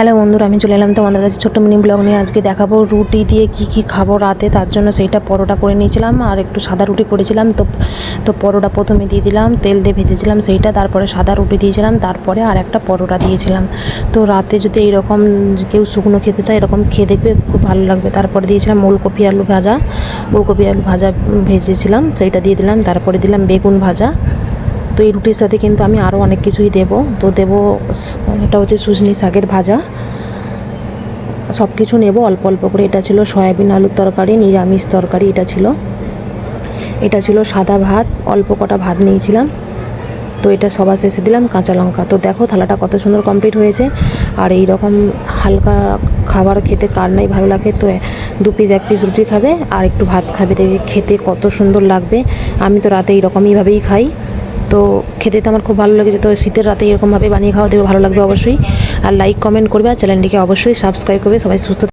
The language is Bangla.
হ্যালো বন্ধুরা, আমি চলে এলাম তোমাদের কাছে ছোট্ট মিনি ব্লগ নিয়ে। আজকে দেখাবো রুটি দিয়ে কি খাবো রাতে। তার জন্য সেইটা পরোটা করে নিয়েছিলাম আর একটু সাদা রুটি করেছিলাম। তো পরোটা প্রথমে দিয়ে দিলাম, তেল দিয়ে ভেজেছিলাম সেইটা, তারপরে সাদা রুটি দিয়েছিলাম, তারপরে আর একটা পরোটা দিয়েছিলাম। তো রাতে যদি এইরকম কেউ শুকনো খেতে চায়, এরকম খেয়ে দেখবে, খুব ভালো লাগবে। তারপরে দিয়েছিলাম ওলকপি আলু ভাজা ভেজেছিলাম, সেইটা দিয়ে দিলাম। তারপরে দিলাম বেগুন ভাজা। তো এই রুটির সাথে কিন্তু আমি আরও অনেক কিছুই দেবো। তো দেবো, এটা হচ্ছে সুজনি শাকের ভাজা, সব কিছু নেব অল্প অল্প করে। এটা ছিল সয়াবিন আলুর তরকারি, নিরামিষ তরকারি। এটা ছিল সাদা ভাত, অল্প কটা ভাত নিয়েছিলাম। তো এটা সবার শেষে দিলাম কাঁচা লঙ্কা। তো দেখো থালাটা কত সুন্দর কমপ্লিট হয়েছে। আর এই রকম হালকা খাবার খেতে কার নাই ভালো লাগে। তো 2 পিস 1 পিস রুটি খাবে আর একটু ভাত খাবে, দেখবে খেতে কত সুন্দর লাগবে। আমি তো রাতে এইরকমইভাবেই খাই। তো খেতে তো আমার খুব ভালো লেগেছে। তো শীতের রাতে এরকমভাবে বানিয়ে খাওয়া দেবে, ভালো লাগবে অবশ্যই। আর লাইক কমেন্ট করবে আর চ্যানেলটিকে অবশ্যই সাবস্ক্রাইব করবে। সবাই সুস্থ